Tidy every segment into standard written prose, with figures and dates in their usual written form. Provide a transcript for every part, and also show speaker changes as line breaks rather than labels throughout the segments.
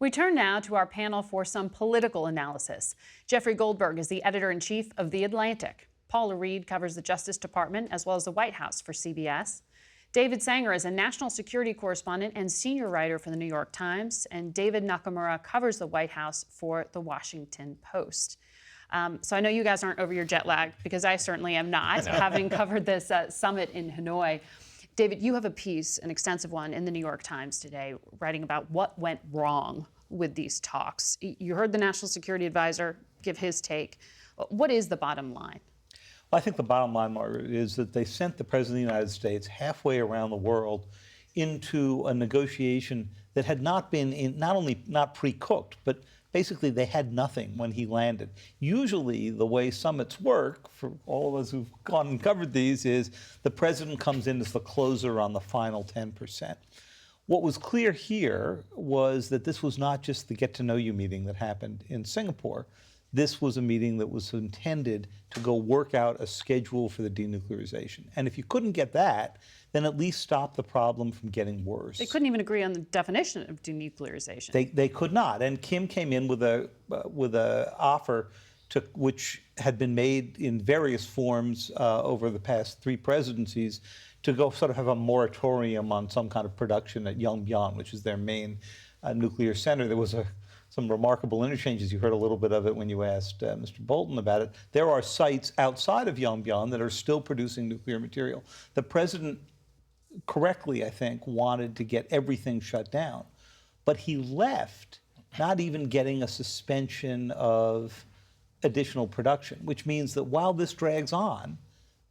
We turn now to our panel for some political analysis. Jeffrey Goldberg is the editor-in-chief of The Atlantic. Paula Reid covers the Justice Department as well as the White House for CBS. David Sanger is a national security correspondent and senior writer for the New York Times. And David Nakamura covers the White House for the Washington Post. So I know you guys aren't over your jet lag, because I certainly am not, having covered this summit in Hanoi. David, you have a piece, an extensive one, in the New York Times today, writing about what went wrong with these talks. You heard the National Security Advisor give his take. What is the bottom line?
Well, I think the bottom line, Margaret, is that they sent the President of the United States halfway around the world into a negotiation that had not been, not only not pre-cooked, but basically they had nothing when he landed. Usually the way summits work, for all of us who've gone and covered these, is the president comes in as the closer on the final 10%. What was clear here was that this was not just the get-to-know-you meeting that happened in Singapore. This was a meeting that was intended to go work out a schedule for the denuclearization. And if you couldn't get that, then at least stop the problem from getting worse.
They couldn't even agree on the definition of denuclearization.
They could not. And Kim came in with a offer which had been made in various forms over the past 3 presidencies to go sort of have a moratorium on some kind of production at Yongbyon, which is their main nuclear center. There was some remarkable interchanges. You heard a little bit of it when you asked Mr. Bolton about it. There are sites outside of Yongbyon that are still producing nuclear material. The president, correctly, I think, wanted to get everything shut down. But he left not even getting a suspension of additional production, which means that while this drags on,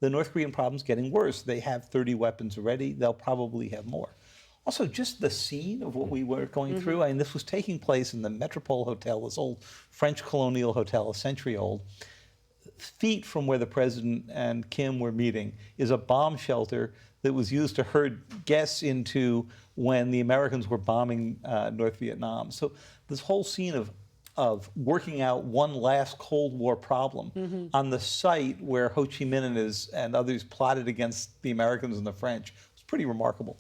the North Korean problem's getting worse. They have 30 weapons already. They'll probably have more. Also, just the scene of what we were going through. I mean, this was taking place in the Metropole Hotel, this old French colonial hotel, a century old. Feet from where the president and Kim were meeting is a bomb shelter that was used to herd guests into when the Americans were bombing North Vietnam. So this whole scene of working out one last Cold War problem on the site where Ho Chi Minh and others plotted against the Americans and the French was pretty remarkable.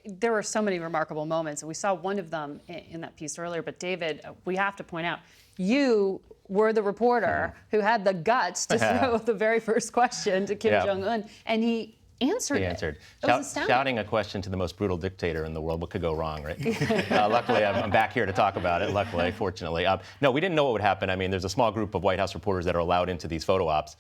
There were so many remarkable moments, and we saw one of them in that piece earlier. But David, we have to point out, you were the reporter who had the guts to throw the very first question to Kim Jong-un, and he answered it.
Shouting a question to the most brutal dictator in the world. What could go wrong, right? Luckily, I'm back here to talk about it, luckily, fortunately. No, we didn't know what would happen. I mean, there's a small group of White House reporters that are allowed into these photo ops.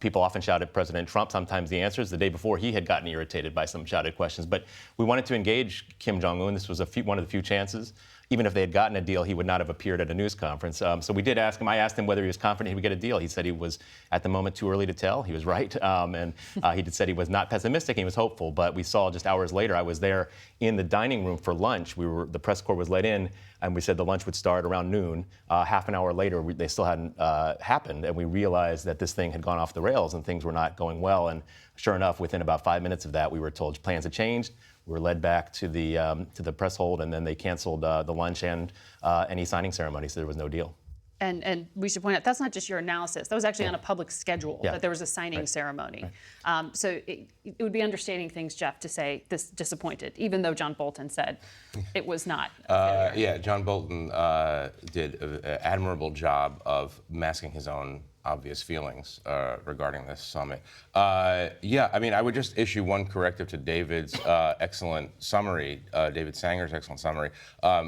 People often shout at President Trump, sometimes the answers. The day before, he had gotten irritated by some shouted questions. But we wanted to engage Kim Jong-un. This was one of the few chances. Even if they had gotten a deal, he would not have appeared at a news conference. So we did ask him. I asked him whether he was confident he would get a deal. He said he was, at the moment, too early to tell. He was right. And he said he was not pessimistic. He was hopeful. But we saw just hours later, I was there in the dining room for lunch. The press corps was let in, and we said the lunch would start around noon. Half an hour later, they still hadn't happened. And we realized that this thing had gone off the rails and things were not going well. And sure enough, within about 5 minutes of that, we were told plans had changed. We were led back to the press hold, and then they canceled the lunch and any signing ceremony, so there was no deal.
And we should point out, that's not just your analysis. That was actually on a public schedule, that there was a signing ceremony. So it would be understating things, Jeff, to say this disappointed, even though John Bolton said it was not.
Yeah, John Bolton did an admirable job of masking his own obvious feelings regarding this summit. Yeah, I mean, I would just issue one corrective to David's excellent summary, David Sanger's excellent summary.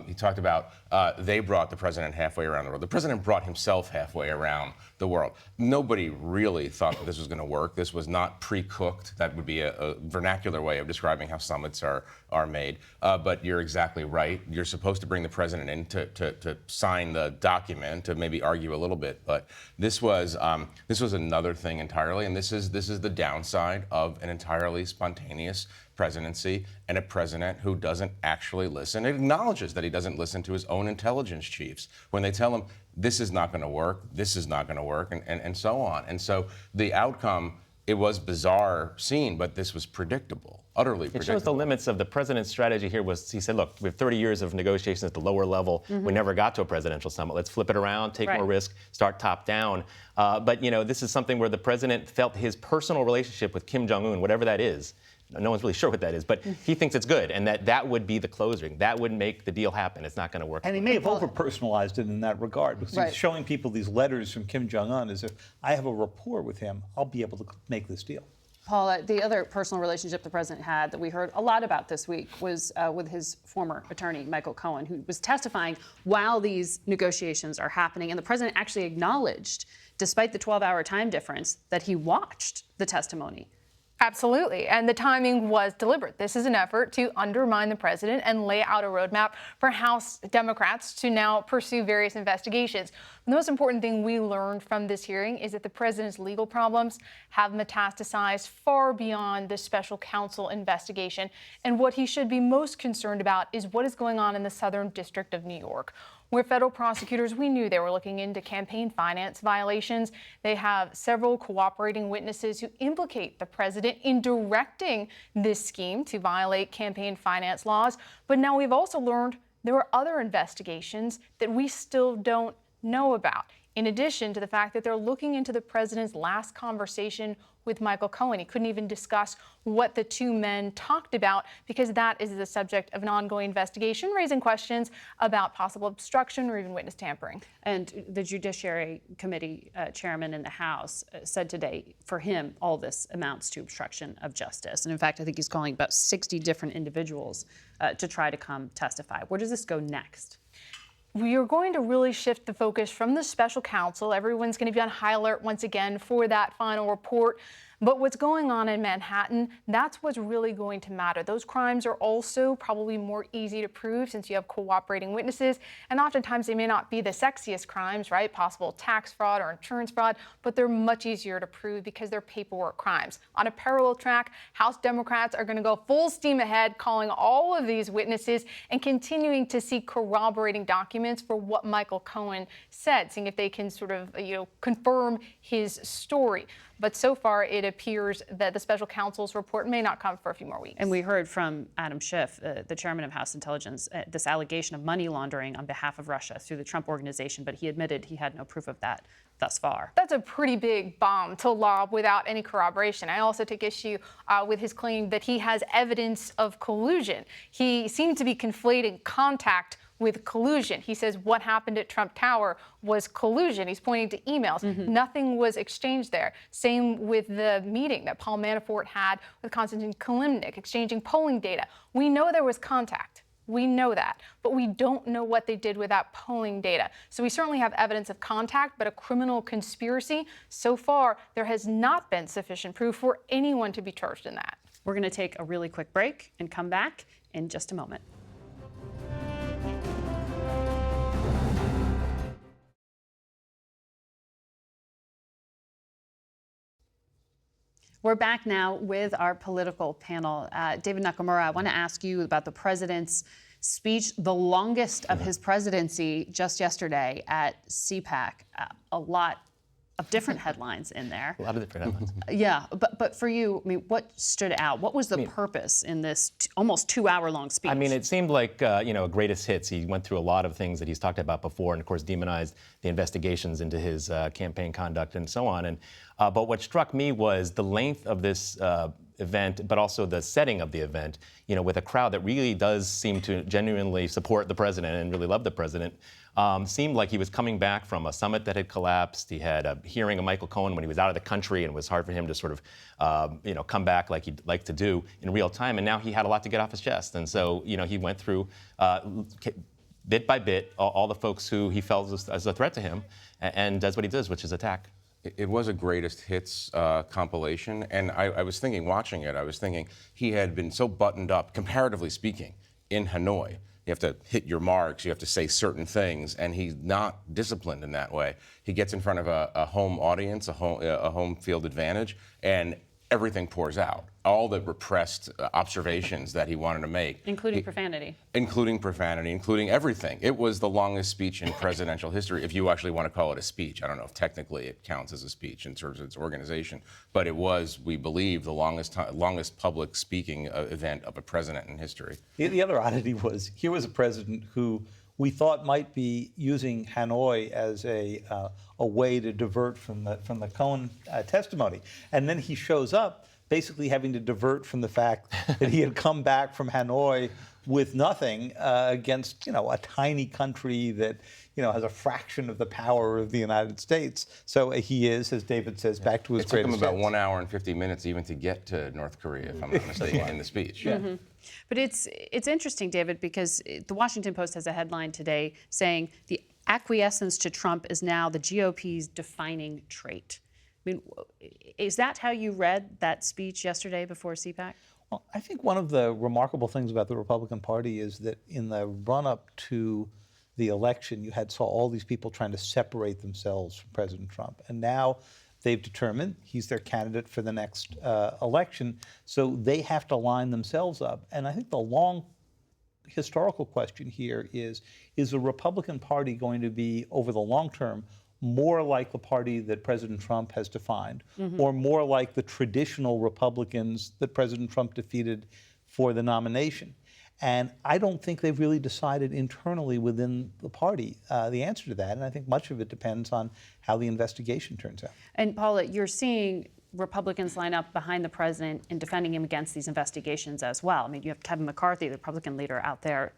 He talked about they brought the president halfway around the world. The president brought himself halfway around the world. Nobody really thought that this was going to work. This was not pre-cooked. That would be a vernacular way of describing how summits are made. But you're exactly right. You're supposed to bring the president in to sign the document, to maybe argue a little bit. But this was another thing entirely, and this is the downside of an entirely spontaneous presidency and a president who doesn't actually listen. It acknowledges that he doesn't listen to his own intelligence chiefs when they tell him this is not going to work, this is not going to work, and so on. And so the outcome, it was bizarre scene, but this was predictable, utterly predictable.
It shows the limits of the president's strategy here was, he said, look, we have 30 years of negotiations at the lower level. We never got to a presidential summit. Let's flip it around, take more risk, start top down. But, you know, this is something where the president felt his personal relationship with Kim Jong-un, whatever that is, no one's really sure what that is, but he thinks it's good, and that would be the closing. That would make the deal happen. It's not going to work.
And he may have over-personalized it in that regard, because he's showing people these letters from Kim Jong-un as if I have a rapport with him, I'll be able to make this deal.
Paula, the other personal relationship the president had that we heard a lot about this week was with his former attorney, Michael Cohen, who was testifying while these negotiations are happening. And the president actually acknowledged, despite the 12-hour time difference, that he watched the testimony.
Absolutely. And the timing was deliberate. This is an effort to undermine the president and lay out a roadmap for House Democrats to now pursue various investigations. The most important thing we learned from this hearing is that the president's legal problems have metastasized far beyond the special counsel investigation. And what he should be most concerned about is what is going on in the Southern District of New York, where federal prosecutors, we knew they were looking into campaign finance violations. They have several cooperating witnesses who implicate the president in directing this scheme to violate campaign finance laws. But now we've also learned there are other investigations that we still don't know about, in addition to the fact that they're looking into the president's last conversation with Michael Cohen. He couldn't even discuss what the two men talked about because that is the subject of an ongoing investigation, raising questions about possible obstruction or even witness tampering.
And the Judiciary Committee chairman in the House said today, for him, all this amounts to obstruction of justice. And in fact, I think he's calling about 60 different individuals to try to come testify. Where does this go next?
We are going to really shift the focus from the special counsel. Everyone's going to be on high alert once again for that final report. But what's going on in Manhattan, that's what's really going to matter. Those crimes are also probably more easy to prove since you have cooperating witnesses. And oftentimes they may not be the sexiest crimes, right? Possible tax fraud or insurance fraud, but they're much easier to prove because they're paperwork crimes. On a parallel track, House Democrats are going to go full steam ahead, calling all of these witnesses and continuing to seek corroborating documents for what Michael Cohen said, seeing if they can sort of, confirm his story. But so far, it appears that the special counsel's report may not come for a few more weeks.
And we heard from Adam Schiff, the chairman of House Intelligence, this allegation of money laundering on behalf of Russia through the Trump Organization, but he admitted he had no proof of that thus far.
That's a pretty big bomb to lob without any corroboration. I also take issue with his claim that he has evidence of collusion. He seemed to be conflating contact with collusion. He says what happened at Trump Tower was collusion. He's pointing to emails. Nothing was exchanged there. Same with the meeting that Paul Manafort had with Konstantin Kilimnik, exchanging polling data. We know there was contact. We know that, but we don't know what they did with that polling data. So we certainly have evidence of contact, but a criminal conspiracy, so far, there has not been sufficient proof for anyone to be charged in that.
We're going to take a really quick break and come back in just a moment. We're back now with our political panel. David Nakamura, I want to ask you about the president's speech, the longest of his presidency, just yesterday at CPAC. A lot of different headlines in there.
A lot of different headlines.
Yeah, but for you, I mean, what stood out? What was the purpose in this almost 2-hour-long speech?
I mean, it seemed like, a greatest hits. He went through a lot of things that he's talked about before and, of course, demonized the investigations into his campaign conduct and so on. And but what struck me was the length of this event, but also the setting of the event, with a crowd that really does seem to genuinely support the president and really love the president. Seemed like he was coming back from a summit that had collapsed. He had a hearing of Michael Cohen when he was out of the country, and it was hard for him to sort of, come back like he'd like to do in real time. And now he had a lot to get off his chest. And so, he went through bit by bit all the folks who he felt as a threat to him, and does what he does, which is attack.
It was a greatest hits compilation, and I was thinking, watching it, I was thinking he had been so buttoned up, comparatively speaking, in Hanoi. You have to hit your marks, you have to say certain things, and he's not disciplined in that way. He gets in front of a home audience, a home field advantage, and everything pours out. All the repressed observations that he wanted to make.
Including profanity.
Including profanity, including everything. It was the longest speech in presidential history, if you actually want to call it a speech. I don't know if technically it counts as a speech in terms of its organization, but it was, we believe, the longest public speaking event of a president in history.
The other oddity was, here was a president who we thought might be using Hanoi as a way to divert from the Cohen testimony. And then he shows up basically having to divert from the fact that he had come back from Hanoi with nothing against, a tiny country that, has a fraction of the power of the United States. So he is, as David says, back to his greatest.
It took him about
hits.
1 hour and 50 minutes even to get to North Korea, if I'm not mistaken, in the speech. Yeah.
Mm-hmm. But it's interesting, David, because the Washington Post has a headline today saying the acquiescence to Trump is now the GOP's defining trait. I mean, is that how you read that speech yesterday before CPAC?
Well, I think one of the remarkable things about the Republican Party is that in the run-up to the election, you saw all these people trying to separate themselves from President Trump. And now they've determined he's their candidate for the next election, so they have to line themselves up. And I think the long historical question here is the Republican Party going to be, over the long term, more like the party that President Trump has defined, or more like the traditional Republicans that President Trump defeated for the nomination? And I don't think they've really decided internally within the party the answer to that. And I think much of it depends on how the investigation turns out.
And Paula, you're seeing Republicans line up behind the president in defending him against these investigations as well. I mean, you have Kevin McCarthy, the Republican leader, out there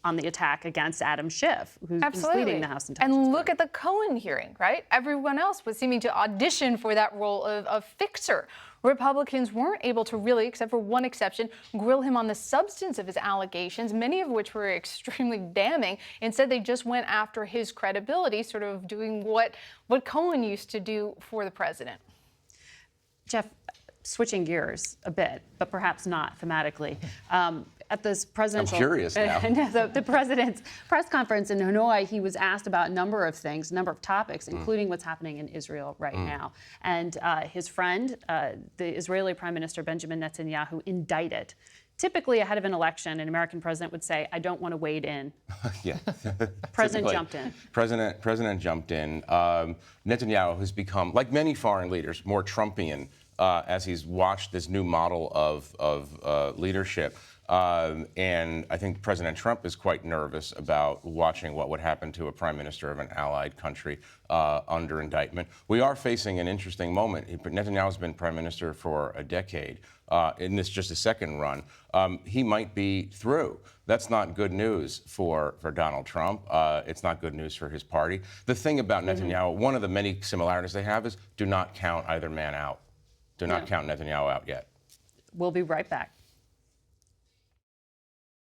on the attack against Adam Schiff, who's leading the House Intelligence.
And look at the Cohen hearing, right? Everyone else was seeming to audition for that role of fixer. Republicans weren't able to really, except for one exception, grill him on the substance of his allegations, many of which were extremely damning. Instead, they just went after his credibility, sort of doing what Cohen used to do for the president.
Jeff, switching gears a bit, but perhaps not thematically. At this presidential,
I'm curious now.
the president's press conference in Hanoi, he was asked about a number of things, a number of topics, including what's happening in Israel right now. And his friend, the Israeli Prime Minister Benjamin Netanyahu, indicted. Typically, ahead of an election, an American president would say, "I don't want to wade in."
Yeah.
President jumped in.
President jumped in. Netanyahu has become, like many foreign leaders, more Trumpian as he's watched this new model of leadership. And I think President Trump is quite nervous about watching what would happen to a prime minister of an allied country under indictment. We are facing an interesting moment. Netanyahu's been prime minister for a decade. In this just a second run, he might be through. That's not good news for Donald Trump. It's not good news for his party. The thing about Netanyahu, one of the many similarities they have is do not count either man out. Do not count Netanyahu out yet.
We'll be right back.